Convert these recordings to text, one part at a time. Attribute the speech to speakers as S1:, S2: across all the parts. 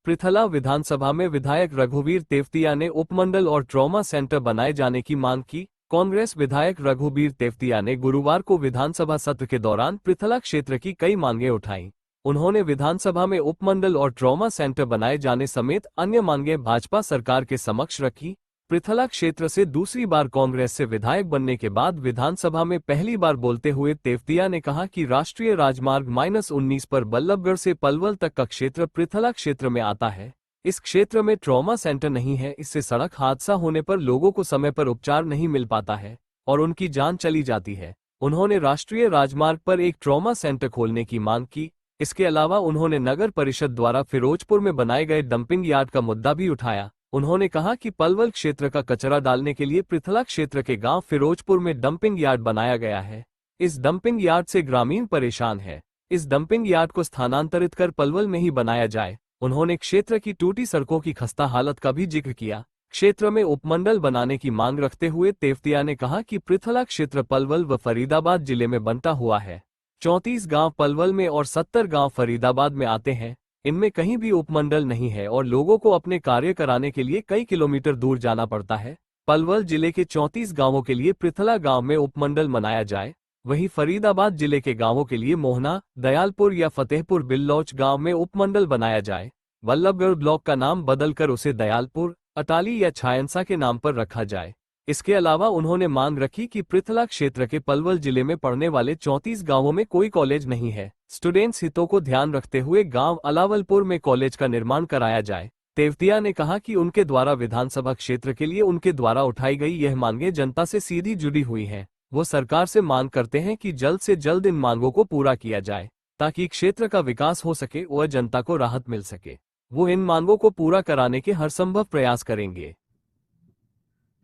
S1: पृथला विधानसभा में विधायक रघुवीर तेवतिया ने उपमंडल और ट्रॉमा सेंटर बनाए जाने की मांग की। कांग्रेस विधायक रघुवीर तेवतिया ने गुरुवार को विधानसभा सत्र के दौरान पृथला क्षेत्र की कई मांगें उठाईं। उन्होंने विधानसभा में उपमंडल और ट्रॉमा सेंटर बनाए जाने समेत अन्य मांगें भाजपा सरकार के समक्ष रखी। पृथला क्षेत्र से दूसरी बार कांग्रेस से विधायक बनने के बाद विधानसभा में पहली बार बोलते हुए तेवतिया ने कहा कि राष्ट्रीय राजमार्ग -19 पर बल्लभगढ़ से पलवल तक का क्षेत्र पृथला क्षेत्र में आता है। इस क्षेत्र में ट्रॉमा सेंटर नहीं है, इससे सड़क हादसा होने पर लोगों को समय पर उपचार नहीं मिल पाता है और उनकी जान चली जाती है। उन्होंने राष्ट्रीय राजमार्ग पर एक ट्रॉमा सेंटर खोलने की मांग की। इसके अलावा उन्होंने नगर परिषद द्वारा फिरोजपुर में बनाए गए डंपिंग यार्ड का मुद्दा भी उठाया। उन्होंने कहा कि पलवल क्षेत्र का कचरा डालने के लिए पृथला क्षेत्र के गांव फिरोजपुर में डंपिंग यार्ड बनाया गया है। इस डंपिंग यार्ड से ग्रामीण परेशान है। इस डंपिंग यार्ड को स्थानांतरित कर पलवल में ही बनाया जाए। उन्होंने क्षेत्र की टूटी सड़कों की खस्ता हालत का भी जिक्र किया। क्षेत्र में उपमंडल बनाने की मांग रखते हुए तेवतिया ने कहा कि पृथला क्षेत्र पलवल व फरीदाबाद जिले में बंटा हुआ है। 34 गांव पलवल में और 70 गांव फरीदाबाद में आते हैं। इनमें कहीं भी उपमंडल नहीं है और लोगों को अपने कार्य कराने के लिए कई किलोमीटर दूर जाना पड़ता है। पलवल जिले के 34 गांवों के लिए पृथला गांव में उपमंडल बनाया जाए। वहीं फरीदाबाद जिले के गांवों के लिए मोहना, दयालपुर या फतेहपुर बिल्लौच गांव में उपमंडल बनाया जाए। बल्लभगढ़ ब्लॉक का नाम बदलकर उसे दयालपुर, अटाली या छायनसा के नाम पर रखा जाए। इसके अलावा उन्होंने मांग रखी कि पृथला क्षेत्र के पलवल जिले में पड़ने वाले 34 गांवों में कोई कॉलेज नहीं है। स्टूडेंट्स हितों को ध्यान रखते हुए गांव अलावलपुर में कॉलेज का निर्माण कराया जाए। तेवतिया ने कहा कि उनके द्वारा विधानसभा क्षेत्र के लिए उनके द्वारा उठाई गई यह मांगें जनता से सीधी जुड़ी हुई हैं। वो सरकार से मांग करते हैं कि जल्द से जल्द इन मांगों को पूरा किया जाए ताकि क्षेत्र का विकास हो सके और जनता को राहत मिल सके। वो इन मांगों को पूरा कराने के हर संभव प्रयास करेंगे।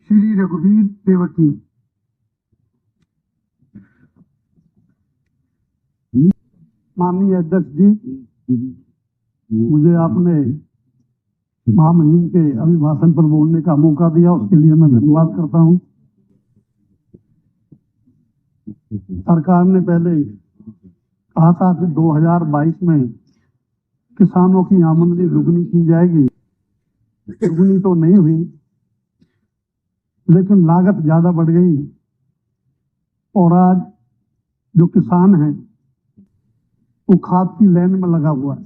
S2: श्री रघुवीर तेवती। माननीय अध्यक्ष जी, मुझे आपने महामहिम के अभिभाषण पर बोलने का मौका दिया, उसके लिए मैं धन्यवाद करता हूं। सरकार ने पहले कहा था कि 2022 में किसानों की आमदनी दुगनी की जाएगी। दुगनी तो नहीं हुई, लेकिन लागत ज्यादा बढ़ गई और आज जो किसान है वो खाद की लाइन में लगा हुआ है।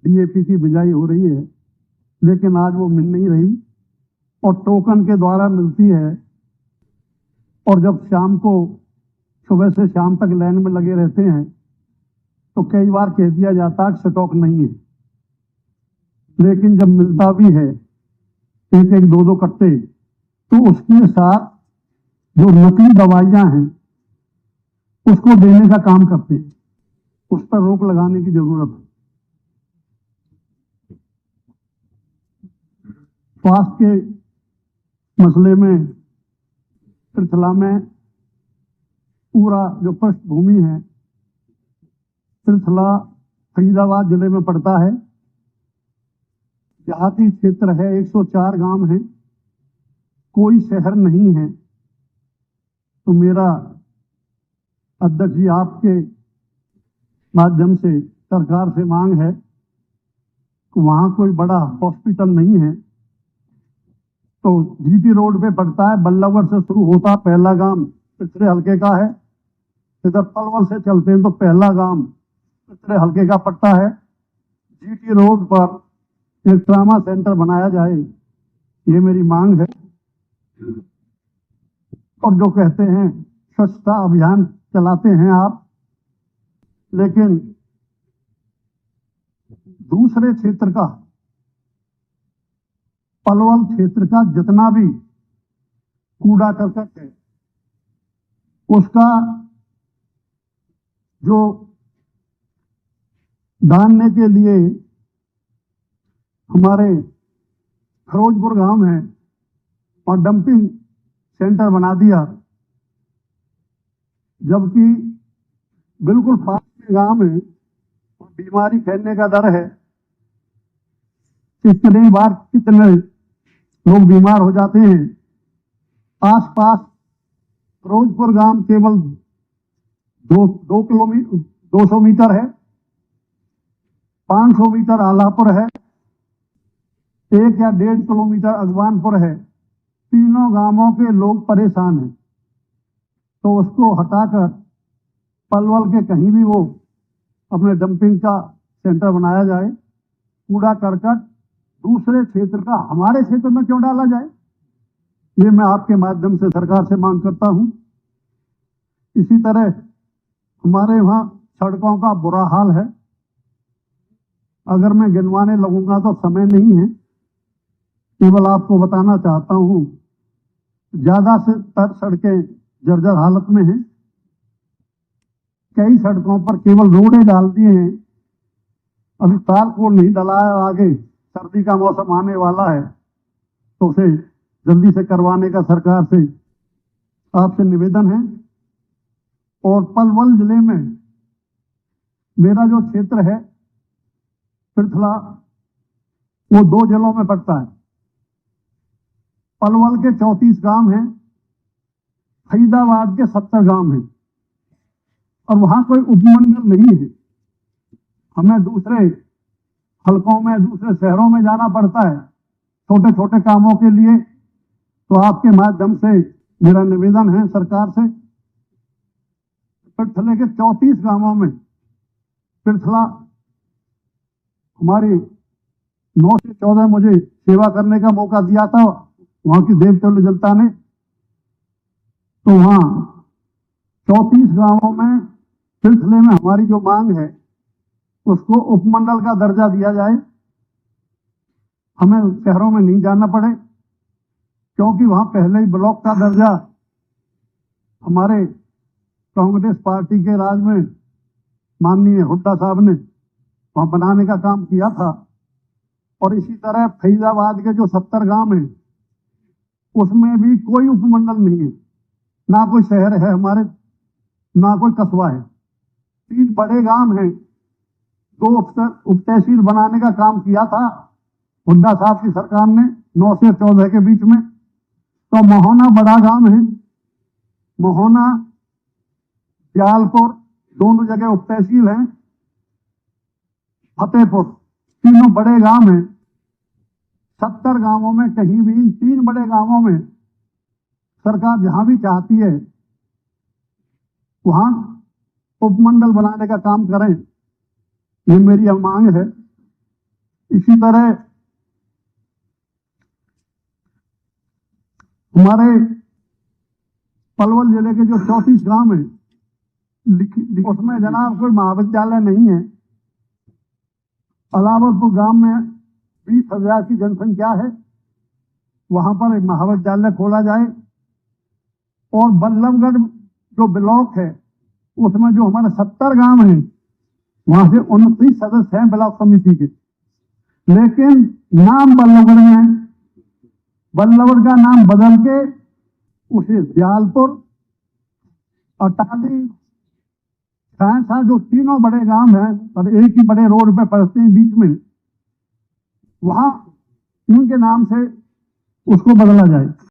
S2: डीएपी की बिजाई हो रही है, लेकिन आज वो मिल नहीं रही और टोकन के द्वारा मिलती है। और जब शाम को सुबह से शाम तक लाइन में लगे रहते हैं तो कई बार कह दिया जाता है स्टॉक नहीं है, लेकिन जब मिलता भी है एक एक दो दो कट्टे, तो उसके साथ जो नकली दवाइयां हैं उसको देने का काम करते हैं। उस पर रोक लगाने की जरूरत है। स्वास्थ्य के मसले में पृथला में पूरा जो पृष्ठभूमि है, पृथला फरीदाबाद जिले में पड़ता है। देहाती क्षेत्र है, 104 गांव हैं, कोई शहर नहीं है। तो मेरा अध्यक्ष जी आपके माध्यम से सरकार से मांग है कि वहां कोई बड़ा हॉस्पिटल नहीं है। तो जीटी रोड पे पड़ता है, बल्लभगढ़ से शुरू होता पहला गांव पिछड़े हल्के का है। इधर पलवल से चलते हैं तो पहला गांव पिछड़े हल्के का पड़ता है। जीटी रोड पर एक ट्रामा सेंटर बनाया जाए, ये मेरी मांग है। और जो कहते हैं स्वच्छता अभियान चलाते हैं आप, लेकिन दूसरे क्षेत्र का, पलवल क्षेत्र का जितना भी कूड़ा करकट है उसका जो डालने के लिए हमारे फिरोजपुर गांव है और डंपिंग सेंटर बना दिया, जबकि बिल्कुल पास के गांव में बीमारी फैलने का डर है। कितनी बार कितने लोग बीमार हो जाते हैं। आसपास फिरोजपुर गांव केवल 200 मीटर है, 500 मीटर आलापुर है 1 या 1.5 किलोमीटर अगवानपुर है, तीनों गांवों के लोग परेशान हैं, तो उसको हटाकर पलवल के कहीं भी वो अपने डंपिंग का सेंटर बनाया जाए। कूड़ा करकट दूसरे क्षेत्र का हमारे क्षेत्र में क्यों डाला जाए, ये मैं आपके माध्यम से सरकार से मांग करता हूं। इसी तरह हमारे वहां सड़कों का बुरा हाल है, अगर मैं गिनवाने लगूंगा तो समय नहीं है, केवल आपको बताना चाहता हूं, ज्यादा से तर सड़कें जर्जर हालत में हैं। कई सड़कों पर केवल रोडें डाल दिए हैं, अभी तार को नहीं डलाया। आगे सर्दी का मौसम आने वाला है तो उसे जल्दी से करवाने का सरकार से आपसे निवेदन है। और पलवल जिले में मेरा जो क्षेत्र है पृथला, वो 2 जिलों में पड़ता है। पलवल के 34 गांव हैं, फरीदाबाद के 70 गांव हैं, और वहां कोई उपमंडल नहीं है। हमें दूसरे हलकों में, दूसरे शहरों में जाना पड़ता है छोटे छोटे कामों के लिए। तो आपके माध्यम से मेरा निवेदन है सरकार से, पृथले के 34 गांवों में, पृथला हमारी 9 से 14 मुझे सेवा करने का मौका दिया था वहां की देवतुल्य जनता ने, तो वहां 34 गांवों में पृथले में हमारी जो मांग है उसको उपमंडल का दर्जा दिया जाए, हमें शहरों में नहीं जाना पड़े, क्योंकि वहां पहले ही ब्लॉक का दर्जा हमारे कांग्रेस पार्टी के राज में माननीय हुड्डा साहब ने वहां बनाने का काम किया था। और इसी तरह फरीदाबाद के जो 70 गांव हैं उसमें भी कोई उपमंडल नहीं है, ना कोई शहर है हमारे, ना कोई कस्बा है। 3 बड़े गांव हैं, 2 उप तहसील बनाने का काम किया था हुड्डा साहब की सरकार ने 9 से 14 के बीच में। तो मोहना बड़ा गांव है, मोहना दयालपुर दोनों जगह उप तहसील हैं, फतेहपुर, तीनों बड़े गांव हैं। 70 गांवों में कहीं भी, इन 3 बड़े गांवों में सरकार जहां भी चाहती है वहां उपमंडल बनाने का काम करें, ये मेरी मांग है। इसी तरह हमारे पलवल जिले के जो 34 गांव हैं उसमें जनाब कोई महाविद्यालय नहीं है। अलावलपुर गांव में 20,000 की जनसंख्या है, वहां पर एक महाविद्यालय खोला जाए। और बल्लभगढ़ जो ब्लॉक है उसमें जो हमारे 70 गांव हैं वहां से 29 सदस्य हैं ब्लॉक समिति के, लेकिन नाम बल्लभगढ़ में है। बल्लभगढ़ का नाम बदल के उसे दयालपुर, अटाली, खैसा, जो तीनों बड़े गांव हैं और एक ही बड़े रोड पे पड़ते हैं बीच में, वहां उनके नाम से उसको बदला जाए।